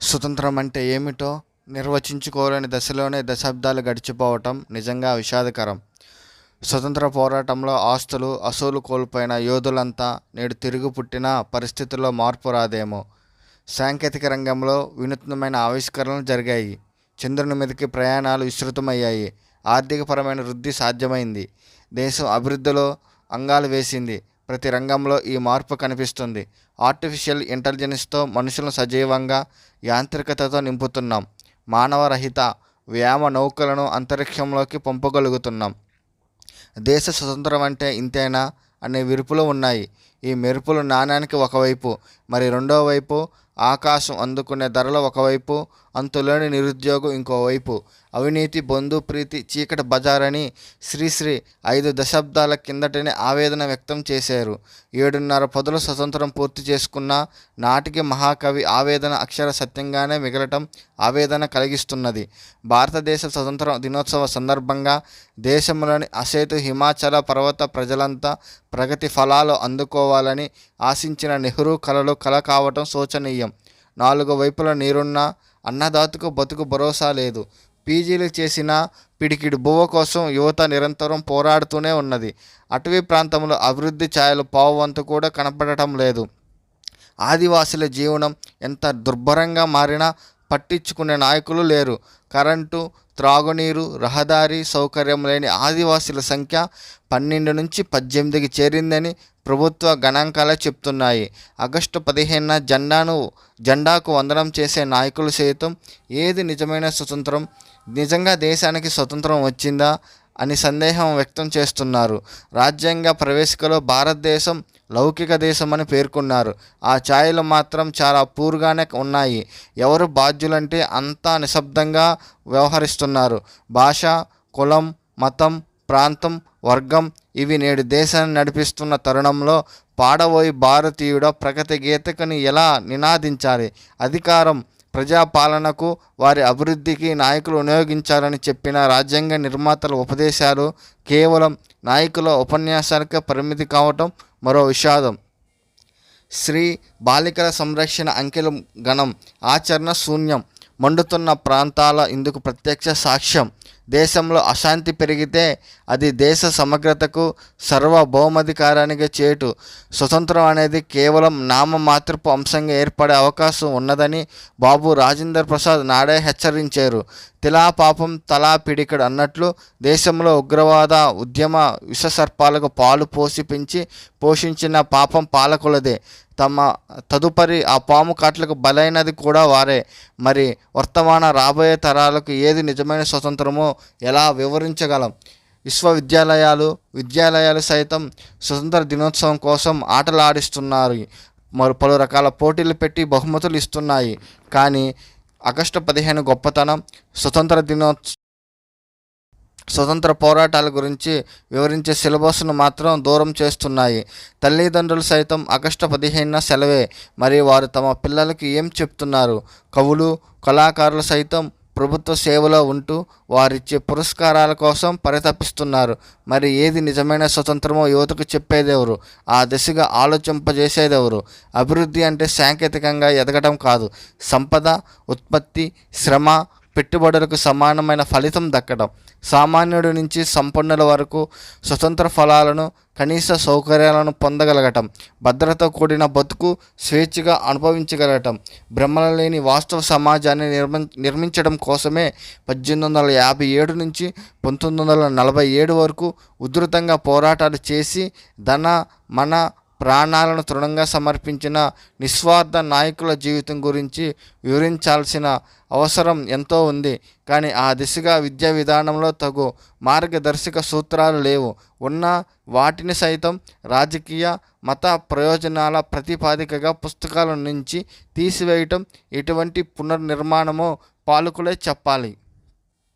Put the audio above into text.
స్వతంత్రం అంటే ఏమిటో నిర్వచించుకోలేని దశలోనే దశాబ్దాలు గడిచిపోవటం నిజంగా విషాదకరం. స్వతంత్ర పోరాటంలో ఆస్తులు, అసూలు కోల్పోయిన యోధులంతా నేడు తిరిగి పుట్టిన పరిస్థితుల్లో మార్పు రాదేమో. సాంకేతిక రంగంలో వినూత్నమైన ఆవిష్కరణలు జరిగాయి. చంద్రుని మీదకి ప్రయాణాలు విస్తృతమయ్యాయి. ఆర్థికపరమైన వృద్ధి సాధ్యమైంది. దేశం అభివృద్ధిలో అంగాలు వేసింది. ప్రతి రంగంలో ఈ మార్పు కనిపిస్తుంది. ఆర్టిఫిషియల్ ఇంటెలిజెన్స్తో మనుషులను సజీవంగా, యాంత్రికతతో నింపుతున్నాం. మానవరహిత వ్యాయామ నౌకలను అంతరిక్షంలోకి పంపగలుగుతున్నాం. దేశ స్వతంత్రం అంటే ఇంతేనా అనే విరుపులు ఉన్నాయి. ఈ మెరుపులు నాణానికి ఒకవైపు, మరి రెండో వైపు ఆకాశం అందుకునే ధరలు ఒకవైపు, అంతులేని నిరుద్యోగం ఇంకోవైపు, అవినీతి, బంధు ప్రీతి, చీకటి బజారని శ్రీశ్రీ 5 దశాబ్దాల కిందటనే ఆవేదన వ్యక్తం చేశారు. 7.5 పదుల స్వతంత్రం పూర్తి చేసుకున్న నాటికి మహాకవి ఆవేదన అక్షర సత్యంగానే మిగలటం ఆవేదన కలిగిస్తున్నది. భారతదేశ స్వతంత్ర దినోత్సవ సందర్భంగా దేశంలోని అసేతు హిమాచల పర్వత ప్రజలంతా ప్రగతి ఫలాలు అందుకోవాలని ఆశించిన నెహ్రూ కలలు కల కావటం శోచనీయం. 4 వైపుల నీరున్న అన్నదాతకు బతుకు భరోసా లేదు. పీజీలు చేసిన పిడికిడి బువ్వ కోసం యువత నిరంతరం పోరాడుతూనే ఉన్నది. అటవీ ప్రాంతంలో అభివృద్ధి ఛాయలు పావువంతు కూడా కనపడటం లేదు. ఆదివాసుల జీవనం ఎంత దుర్భరంగా మారినా పట్టించుకునే నాయకులు లేరు. కరెంటు, త్రాగునీరు, రహదారి సౌకర్యం లేని ఆదివాసుల సంఖ్య 12 నుంచి 18కి చేరిందని ప్రభుత్వ గణాంకాలే చెప్తున్నాయి. ఆగస్టు 15న జెండాకు వందనం చేసే నాయకులు సైతం ఏది నిజమైన స్వతంత్రం, నిజంగా దేశానికి స్వతంత్రం వచ్చిందా అని సందేహం వ్యక్తం చేస్తున్నారు. రాజ్యాంగ ప్రవేశికలో భారతదేశం లౌకిక దేశం అని పేర్కొన్నారు. ఆ ఛాయలు మాత్రం చాలా పూర్గానే ఉన్నాయి. ఎవరు బాధ్యులంటే అంతా నిశ్శబ్దంగా వ్యవహరిస్తున్నారు. భాష, కులం, మతం, ప్రాంతం, వర్గం ఇవి నేడు దేశాన్ని నడిపిస్తున్న తరుణంలో పాడబోయి భారతీయుడ ప్రగతి గీతకుని ఎలా నినాదించాలి? అధికారం ప్రజాపాలనకు, వారి అభివృద్ధికి నాయకులు వినియోగించాలని చెప్పిన రాజ్యాంగ నిర్మాతల ఉపదేశాలు కేవలం నాయకుల ఉపన్యాసాలకే పరిమితి కావటం మరో విషాదం. శ్రీ బాలికల సంరక్షణ అంకెలు గణం, ఆచరణ శూన్యం. మండుతున్న ప్రాంతాల ఇందుకు ప్రత్యక్ష సాక్ష్యం. దేశంలో అశాంతి పెరిగితే అది దేశ సమగ్రతకు, సార్వభౌమాధికారానికి చేటు. స్వతంత్రం అనేది కేవలం నామమాత్రపు అంశంగా ఏర్పడే అవకాశం ఉన్నదని బాబు రాజేంద్ర ప్రసాద్ నాడే హెచ్చరించారు. తిలా పాపం తలా పిడికడు అన్నట్లు దేశంలో ఉగ్రవాద ఉద్యమ విషసర్పాలకు పాలు పోసి పెంచి పోషించిన పాపం పాలకులదే. తదుపరి ఆ పాము కాట్లకు బలైనది కూడా వారే. మరి వర్తమాన రాబోయే తరాలకు ఏది నిజమైన స్వతంత్రమో ఎలా వివరించగలం? విద్యాలయాలు సైతం స్వతంత్ర దినోత్సవం కోసం ఆటలు ఆడిస్తున్నారు. పలు రకాల పోటీలు పెట్టి బహుమతులు ఇస్తున్నాయి. కానీ ఆగస్టు 15 గొప్పతనం, స్వతంత్ర పోరాటాల గురించి వివరించే సిలబస్ను మాత్రం దూరం చేస్తున్నాయి. తల్లిదండ్రులు సైతం ఆగస్టు 15న సెలవే. మరి వారు తమ పిల్లలకి ఏం చెప్తున్నారు? కవులు, కళాకారులు సైతం ప్రభుత్వ సేవలో ఉంటూ వారిచ్చే పురస్కారాల కోసం పరితపిస్తున్నారు. మరి ఏది నిజమైన స్వతంత్రమో యువతకు చెప్పేదెవరు? ఆ దిశగా ఆలోచింపజేసేదెవరు? అభివృద్ధి అంటే సాంకేతికంగా ఎదగడం కాదు, సంపద, ఉత్పత్తి, శ్రమ, పెట్టుబడులకు సమానమైన ఫలితం దక్కడం. సామాన్యుడి నుంచి సంపన్నుల వరకు స్వతంత్ర ఫలాలను, కనీస సౌకర్యాలను పొందగలగటం. భద్రత కూడిన బతుకు, స్వేచ్ఛగా అనుభవించగలగటం. భ్రమల లేని వాస్తవ సమాజాన్ని నిర్మించడం కోసమే 1857 నుంచి 1947 వరకు ఉధృతంగా పోరాటాలు చేసి మన ప్రాణాలను తృణంగా సమర్పించిన నిస్వార్థ నాయకుల జీవితం గురించి వివరించాల్సిన అవసరం ఎంతో ఉంది. కానీ ఆ దిశగా విద్యా విధానంలో తగు మార్గదర్శక సూత్రాలు లేవు. ఉన్న వాటిని సైతం రాజకీయ, మత ప్రయోజనాల ప్రతిపాదికగా పుస్తకాల నుంచి తీసివేయటం. ఎటువంటి పునర్నిర్మాణమో పాలకులే చెప్పాలి.